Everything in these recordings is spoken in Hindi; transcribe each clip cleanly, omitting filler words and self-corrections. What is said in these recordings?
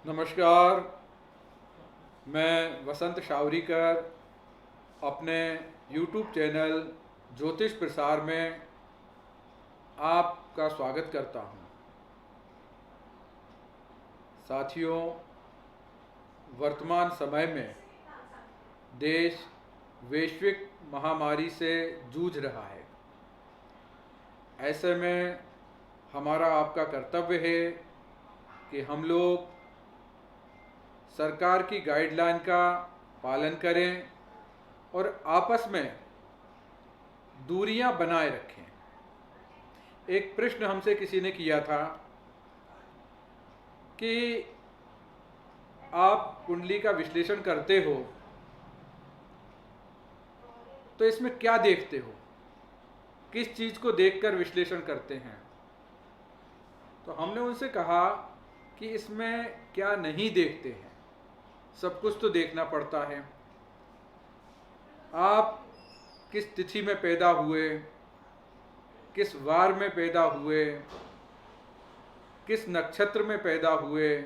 नमस्कार। मैं वसंत शावरीकर अपने YouTube चैनल ज्योतिष प्रसार में आपका स्वागत करता हूं। साथियों, वर्तमान समय में देश वैश्विक महामारी से जूझ रहा है। ऐसे में हमारा आपका कर्तव्य है कि हम लोग सरकार की गाइडलाइन का पालन करें और आपस में दूरियां बनाए रखें। एक प्रश्न हमसे किसी ने किया था कि आप कुंडली का विश्लेषण करते हो तो इसमें क्या देखते हो, किस चीज़ को देखकर विश्लेषण करते हैं। तो हमने उनसे कहा कि इसमें क्या नहीं देखते हैं, सब कुछ तो देखना पड़ता है। आप किस तिथि में पैदा हुए, किस वार में पैदा हुए, किस नक्षत्र में पैदा हुए,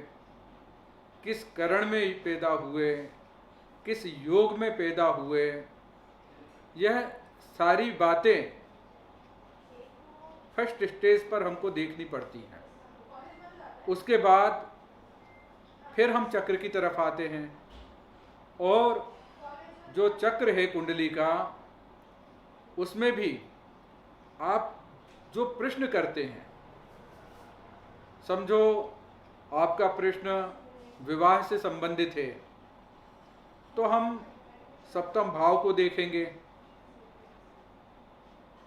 किस करण में पैदा हुए, किस योग में पैदा हुए, यह सारी बातें फर्स्ट स्टेज पर हमको देखनी पड़ती हैं। उसके बाद फिर हम चक्र की तरफ आते हैं और जो चक्र है कुंडली का, उसमें भी आप जो प्रश्न करते हैं, समझो आपका प्रश्न विवाह से संबंधित है, तो हम सप्तम भाव को देखेंगे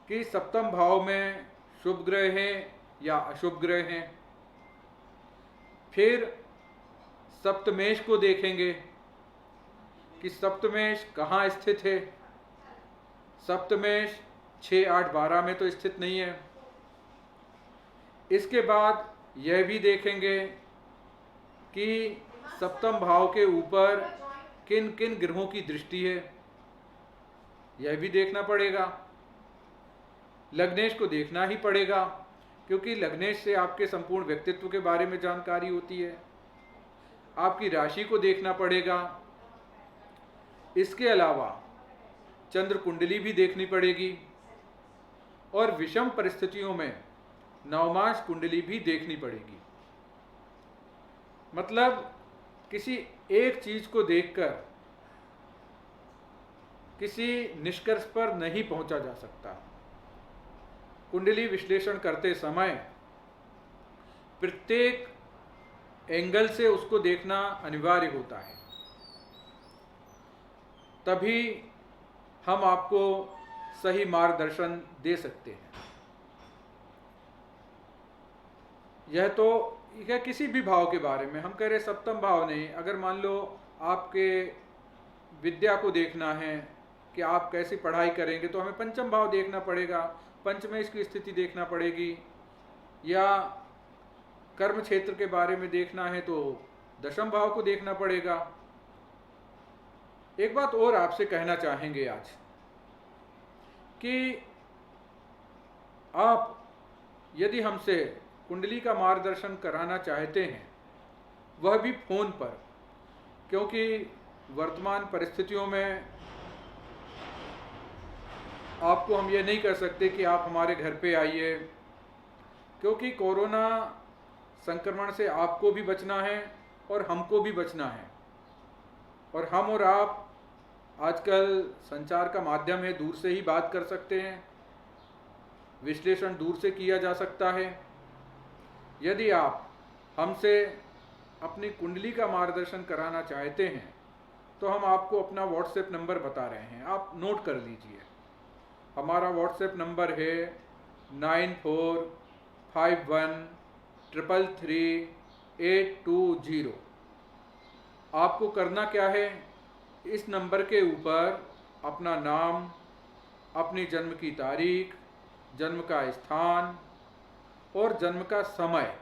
कि सप्तम भाव में शुभ ग्रह हैं या अशुभ ग्रह हैं। फिर सप्तमेश को देखेंगे कि सप्तमेश कहाँ स्थित है। सप्तमेश 6, 8, 12 में तो स्थित नहीं है। इसके बाद यह भी देखेंगे कि सप्तम भाव के ऊपर किन किन ग्रहों की दृष्टि है, यह भी देखना पड़ेगा। लग्नेश को देखना ही पड़ेगा, क्योंकि लग्नेश से आपके संपूर्ण व्यक्तित्व के बारे में जानकारी होती है। आपकी राशि को देखना पड़ेगा। इसके अलावा चंद्र कुंडली भी देखनी पड़ेगी और विषम परिस्थितियों में नवमांश कुंडली भी देखनी पड़ेगी। मतलब किसी एक चीज को देखकर किसी निष्कर्ष पर नहीं पहुंचा जा सकता। कुंडली विश्लेषण करते समय प्रत्येक एंगल से उसको देखना अनिवार्य होता है, तभी हम आपको सही मार्गदर्शन दे सकते हैं। यह तो यह किसी भी भाव के बारे में हम कह रहे, सप्तम भाव नहीं। अगर मान लो आपके विद्या को देखना है कि आप कैसी पढ़ाई करेंगे, तो हमें पंचम भाव देखना पड़ेगा, पंचमेश की स्थिति देखना पड़ेगी। या कर्म क्षेत्र के बारे में देखना है तो दशम भाव को देखना पड़ेगा। एक बात और आपसे कहना चाहेंगे आज कि आप यदि हमसे कुंडली का मार्गदर्शन कराना चाहते हैं, वह भी फोन पर, क्योंकि वर्तमान परिस्थितियों में आपको हम ये नहीं कर सकते कि आप हमारे घर पे आइए, क्योंकि कोरोना संक्रमण से आपको भी बचना है और हमको भी बचना है। और हम और आप आजकल संचार का माध्यम है, दूर से ही बात कर सकते हैं, विश्लेषण दूर से किया जा सकता है। यदि आप हमसे अपनी कुंडली का मार्गदर्शन कराना चाहते हैं तो हम आपको अपना व्हाट्सएप नंबर बता रहे हैं, आप नोट कर लीजिए। हमारा व्हाट्सएप नंबर है 9451333820। आपको करना क्या है, इस नंबर के ऊपर अपना नाम, अपनी जन्म की तारीख, जन्म का स्थान और जन्म का समय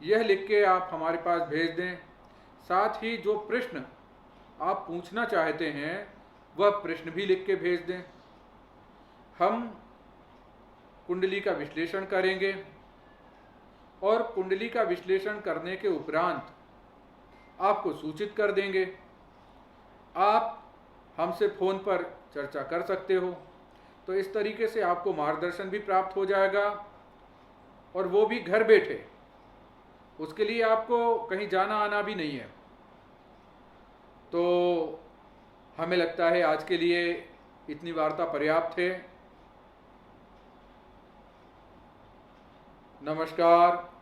यह लिख के आप हमारे पास भेज दें। साथ ही जो प्रश्न आप पूछना चाहते हैं वह प्रश्न भी लिख के भेज दें। हम कुंडली का विश्लेषण करेंगे और कुंडली का विश्लेषण करने के उपरांत आपको सूचित कर देंगे। आप हमसे फ़ोन पर चर्चा कर सकते हो। तो इस तरीके से आपको मार्गदर्शन भी प्राप्त हो जाएगा, और वो भी घर बैठे। उसके लिए आपको कहीं जाना आना भी नहीं है। तो हमें लगता है आज के लिए इतनी वार्ता पर्याप्त है। नमस्कार।